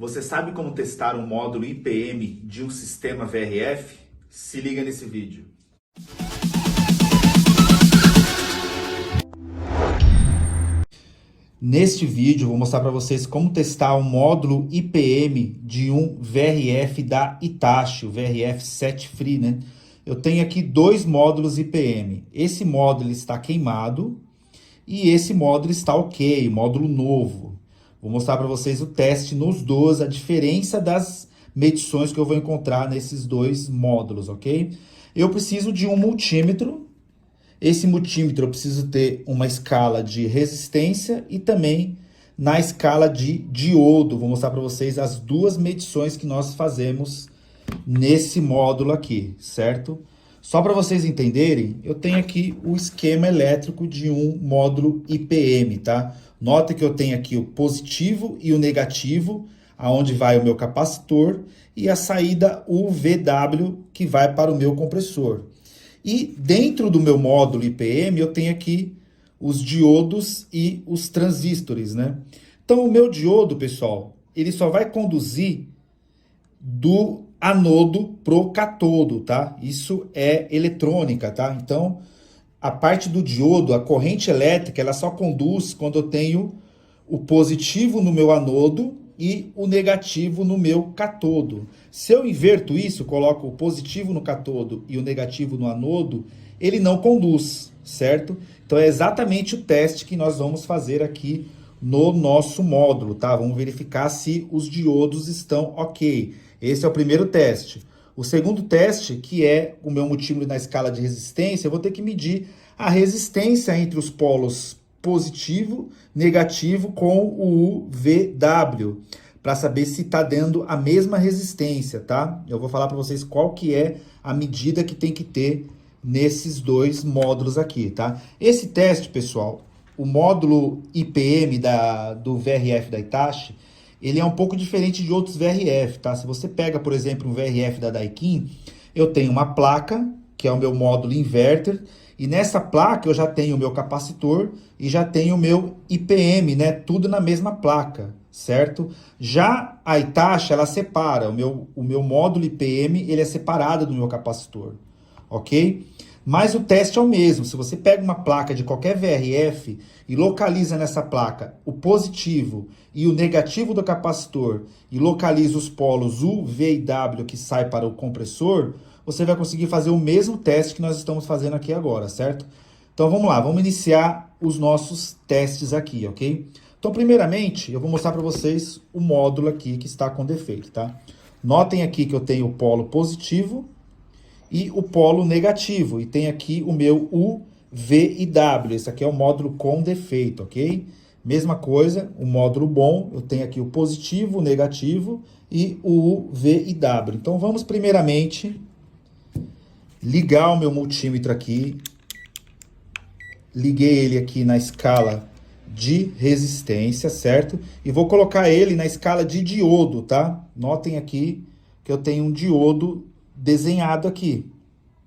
Você sabe como testar um módulo IPM de um sistema VRF? Se liga nesse vídeo. Neste vídeo eu vou mostrar para vocês como testar um módulo IPM de um VRF da Hitachi, o VRF 7 Free, né? Eu tenho aqui dois módulos IPM. Esse módulo está queimado e esse módulo está ok, módulo novo. Vou mostrar para vocês o teste nos dois, a diferença das medições que eu vou encontrar nesses dois módulos, ok? Eu preciso de um multímetro. Esse multímetro eu preciso ter uma escala de resistência e também na escala de diodo. Vou mostrar para vocês as duas medições que nós fazemos nesse módulo aqui, certo? Só para vocês entenderem, eu tenho aqui o esquema elétrico de um módulo IPM, tá? Nota que eu tenho aqui o positivo e o negativo, aonde vai o meu capacitor, e a saída UVW, que vai para o meu compressor. E dentro do meu módulo IPM, eu tenho aqui os diodos e os transistores, né? Então, o meu diodo, pessoal, ele só vai conduzir do anodo pro catodo, tá? Isso é eletrônica, tá? Então, a parte do diodo, a corrente elétrica, ela só conduz quando eu tenho o positivo no meu anodo e o negativo no meu catodo. Se eu inverto isso, coloco o positivo no catodo e o negativo no anodo, ele não conduz, certo? Então é exatamente o teste que nós vamos fazer aqui no nosso módulo, tá? Vamos verificar se os diodos estão ok. Esse é o primeiro teste. O segundo teste, que é o meu multímetro na escala de resistência, eu vou ter que medir a resistência entre os polos positivo, negativo com o UVW, para saber se está dando a mesma resistência, tá? Eu vou falar para vocês qual que é a medida que tem que ter nesses dois módulos aqui, tá? Esse teste, pessoal, o módulo IPM do VRF da Hitachi, ele é um pouco diferente de outros VRF, tá? Se você pega, por exemplo, um VRF da Daikin, eu tenho uma placa, que é o meu módulo inverter, e nessa placa eu já tenho o meu capacitor e já tenho o meu IPM, né? Tudo na mesma placa, certo? Já a Hitachi, ela separa. O meu módulo IPM, ele é separado do meu capacitor, ok? Mas o teste é o mesmo. Se você pega uma placa de qualquer VRF e localiza nessa placa o positivo e o negativo do capacitor e localiza os polos U, V e W que sai para o compressor, você vai conseguir fazer o mesmo teste que nós estamos fazendo aqui agora, certo? Então vamos lá, vamos iniciar os nossos testes aqui, ok? Então primeiramente eu vou mostrar para vocês o módulo aqui que está com defeito, tá? Notem aqui que eu tenho o polo positivo e o polo negativo, e tem aqui o meu U, V e W. Esse aqui é o módulo com defeito, ok? Mesma coisa, o módulo bom, eu tenho aqui o positivo, o negativo e o U, V e W. Então vamos primeiramente ligar o meu multímetro aqui. Liguei ele aqui na escala de resistência, certo? E vou colocar ele na escala de diodo, tá? Notem aqui que eu tenho um diodo desenhado aqui,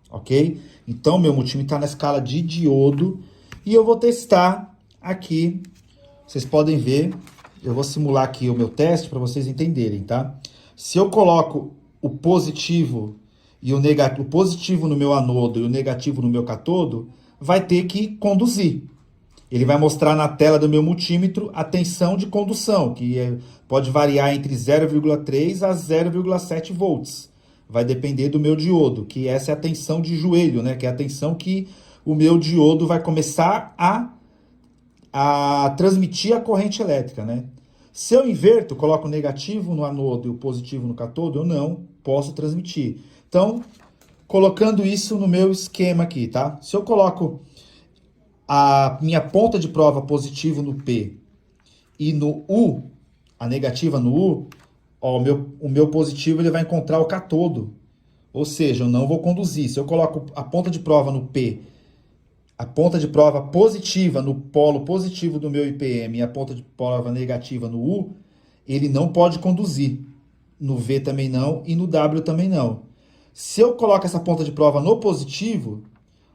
ok? Então, meu multímetro está na escala de diodo e eu vou testar aqui. Vocês podem ver, eu vou simular aqui o meu teste para vocês entenderem, tá? Se eu coloco o positivo e o negativo, o positivo no meu anodo e o negativo no meu catodo, vai ter que conduzir. Ele vai mostrar na tela do meu multímetro a tensão de condução, que pode variar entre 0,3 a 0,7 volts. Vai depender do meu diodo, que essa é a tensão de joelho, né? Que é a tensão que o meu diodo vai começar a transmitir a corrente elétrica, né? Se eu inverto, coloco o negativo no anodo e o positivo no catodo, eu não posso transmitir. Então, colocando isso no meu esquema aqui, tá? Se eu coloco a minha ponta de prova positivo no P e no U, a negativa no U, ó, o meu positivo ele vai encontrar o catodo. Ou seja, eu não vou conduzir. Se eu coloco a ponta de prova no P, a ponta de prova positiva no polo positivo do meu IPM e a ponta de prova negativa no U, ele não pode conduzir. No V também não e no W também não. Se eu coloco essa ponta de prova no positivo,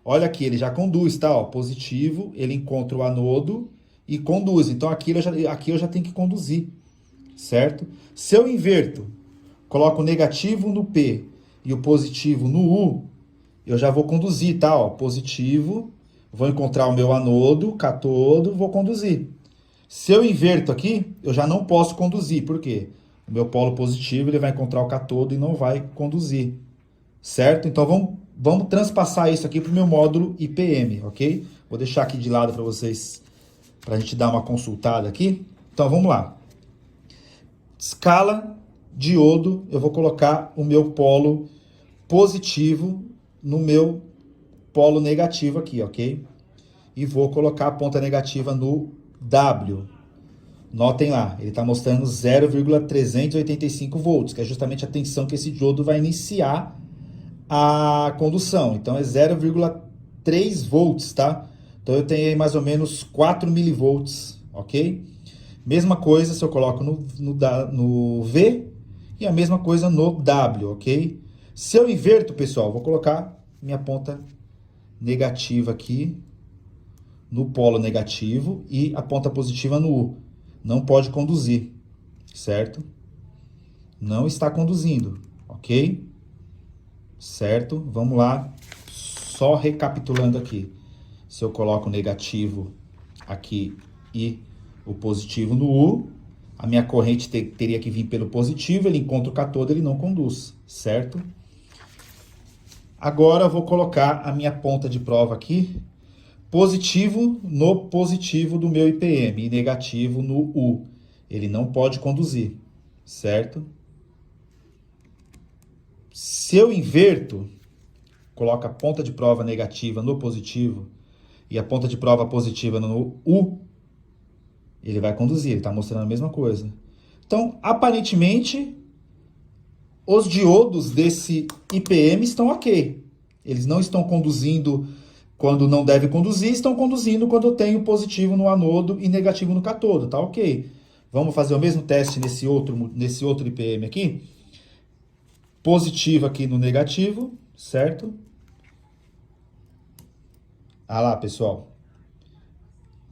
olha aqui, ele já conduz, tá? Ó, positivo, ele encontra o anodo e conduz. Então aqui eu já tenho que conduzir, certo? Se eu inverto, coloco o negativo no P e o positivo no U, eu já vou conduzir, tá? Ó, positivo, vou encontrar o meu anodo, catodo, vou conduzir. Se eu inverto aqui, eu já não posso conduzir. Por quê? O meu polo positivo ele vai encontrar o catodo e não vai conduzir. Certo? Então vamos transpassar isso aqui para o meu módulo IPM, ok? Vou deixar aqui de lado para vocês, para a gente dar uma consultada aqui. Então vamos lá. Escala diodo, eu vou colocar o meu polo positivo no meu polo negativo aqui, ok? E vou colocar a ponta negativa no W. Notem lá, ele está mostrando 0,385 volts, que é justamente a tensão que esse diodo vai iniciar a condução. Então é 0,3 volts, tá? Então eu tenho aí mais ou menos 4 milivolts, ok? Mesma coisa se eu coloco no V e a mesma coisa no W, ok? Se eu inverto, pessoal, vou colocar minha ponta negativa aqui no polo negativo e a ponta positiva no U. Não pode conduzir, certo? Não está conduzindo, ok? Certo? Vamos lá. Só recapitulando aqui. Se eu coloco o negativo aqui e o positivo no U, a minha corrente teria que vir pelo positivo, ele encontra o catodo, ele não conduz, certo? Agora eu vou colocar a minha ponta de prova aqui, positivo no positivo do meu IPM e negativo no U. Ele não pode conduzir, certo? Se eu inverto, coloco a ponta de prova negativa no positivo e a ponta de prova positiva no U, ele vai conduzir, ele está mostrando a mesma coisa. Então, aparentemente, os diodos desse IPM estão ok. Eles não estão conduzindo quando não deve conduzir, estão conduzindo quando eu tenho positivo no anodo e negativo no catodo, tá ok. Vamos fazer o mesmo teste nesse outro IPM aqui. Positivo aqui no negativo, certo? Ah lá, pessoal.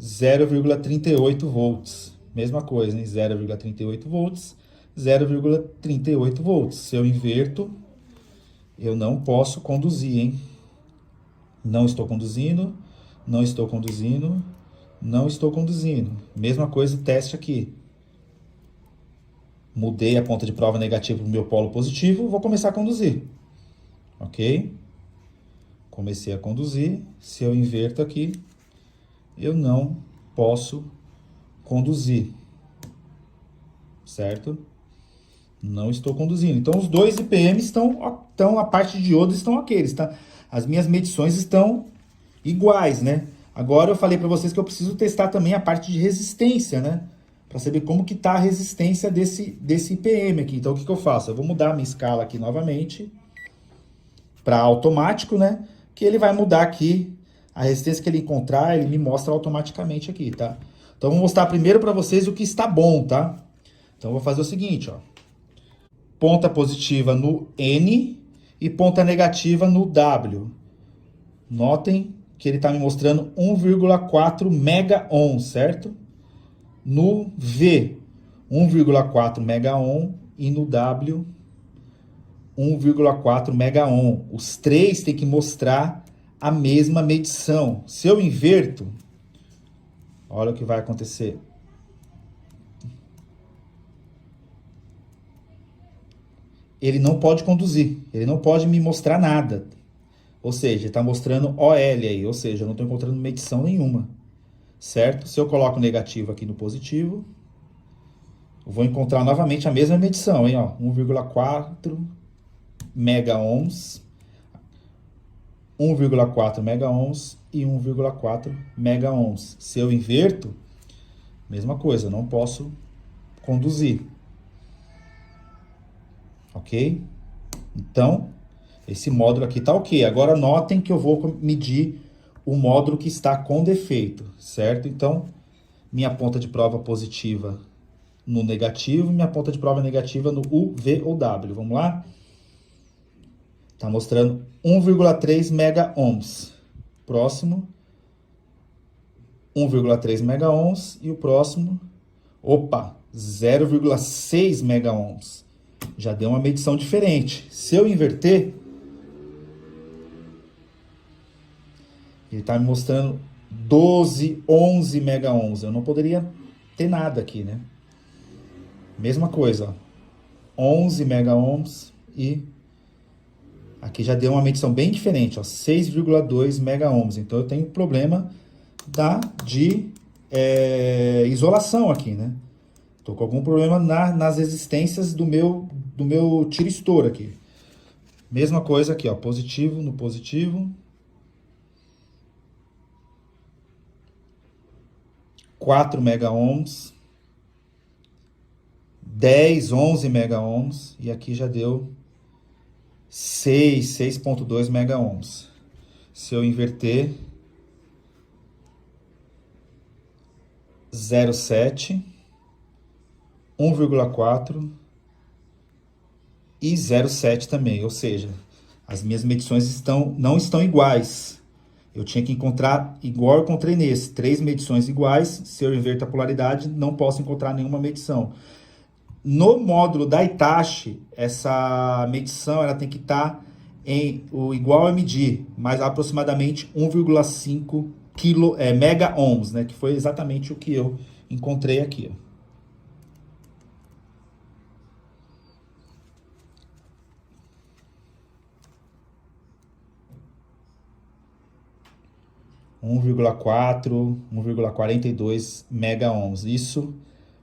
0,38 volts. Mesma coisa, hein? 0,38 volts, 0,38 volts. Se eu inverto, eu não posso conduzir, hein? Não estou conduzindo, não estou conduzindo, não estou conduzindo. Mesma coisa, teste aqui. Mudei a ponta de prova negativa para o meu polo positivo, vou começar a conduzir. Ok? Comecei a conduzir. Se eu inverto aqui, eu não posso conduzir. Certo? Não estou conduzindo. Então, os dois IPMs estão a parte de diodo estão ok. As minhas medições estão iguais, né? Agora eu falei para vocês que eu preciso testar também a parte de resistência, né? Para saber como que está a resistência desse IPM aqui. Então, o que eu faço? Eu vou mudar a minha escala aqui novamente para automático, né? Que ele vai mudar aqui a resistência que ele encontrar, ele me mostra automaticamente aqui, tá? Então, eu vou mostrar primeiro para vocês o que está bom, tá? Então, eu vou fazer o seguinte, ó. Ponta positiva no N e ponta negativa no W. Notem que ele está me mostrando 1,4 mega ohm, certo? No V, 1,4 mega ohm e no W, 1,4 mega ohm. Os três têm que mostrar a mesma medição. Se eu inverto, olha o que vai acontecer. Ele não pode conduzir, ele não pode me mostrar nada. Ou seja, ele está mostrando OL aí, ou seja, eu não estou encontrando medição nenhuma. Certo? Se eu coloco negativo aqui no positivo, eu vou encontrar novamente a mesma medição, hein? 1,4 mega ohms, 1,4 mega ohms e 1,4 mega ohms. Se eu inverto, mesma coisa, eu não posso conduzir. Ok? Então, esse módulo aqui está ok. Agora notem que eu vou medir o módulo que está com defeito, certo? Então, minha ponta de prova positiva no negativo, minha ponta de prova negativa no U, V ou W. Vamos lá? Está mostrando 1,3 mega ohms. Próximo, 1,3 mega ohms. E o próximo, opa, 0,6 mega ohms. Já deu uma medição diferente. Se eu inverter, ele está me mostrando 12, 11 mega ohms. Eu não poderia ter nada aqui, né? Mesma coisa, ó. 11 mega ohms e aqui já deu uma medição bem diferente, ó, 6,2 mega ohms. Então eu tenho problema de isolação aqui, né? Tô com algum problema nas resistências do meu tiro-estouro aqui. Mesma coisa aqui, ó, positivo no positivo. 4 mega ohms. 10, 11 mega ohms. E aqui já deu 6,2 mega ohms. Se eu inverter, 0,7, 1,4 e 0,7 também. Ou seja, as minhas medições não estão iguais. Eu tinha que encontrar igual eu encontrei nesse. 3 medições iguais. Se eu inverter a polaridade, não posso encontrar nenhuma medição. No módulo da Hitachi, essa medição ela tem que estar o igual a medir, mas aproximadamente 1,5 mega ohms, né? Que foi exatamente o que eu encontrei aqui, ó. Um 1,42 mega ohms. Isso,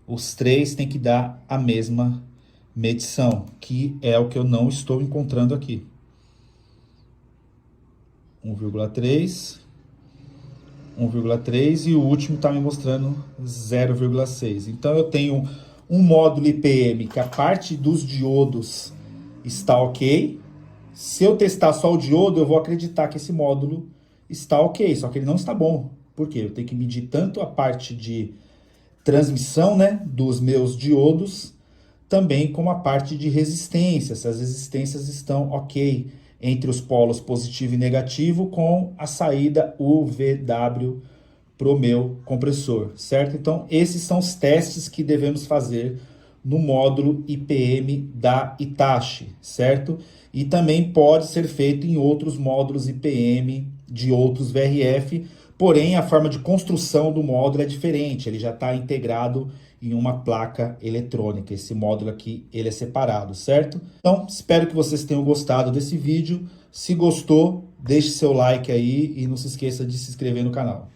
os três têm que dar a mesma medição, que é o que eu não estou encontrando aqui. 1,3, 1,3 e o último está me mostrando 0,6. Então eu tenho um módulo IPM que a parte dos diodos está ok. Se eu testar só o diodo, eu vou acreditar que esse módulo está ok, só que ele não está bom. Por quê? Eu tenho que medir tanto a parte de transmissão, né, dos meus diodos, também como a parte de resistência, se as resistências estão ok entre os polos positivo e negativo com a saída UVW para o meu compressor, certo? Então, esses são os testes que devemos fazer no módulo IPM da Hitachi, certo? E também pode ser feito em outros módulos IPM de outros VRF, porém a forma de construção do módulo é diferente, ele já está integrado em uma placa eletrônica. Esse módulo aqui, ele é separado, certo? Então, espero que vocês tenham gostado desse vídeo. Se gostou, deixe seu like aí e não se esqueça de se inscrever no canal.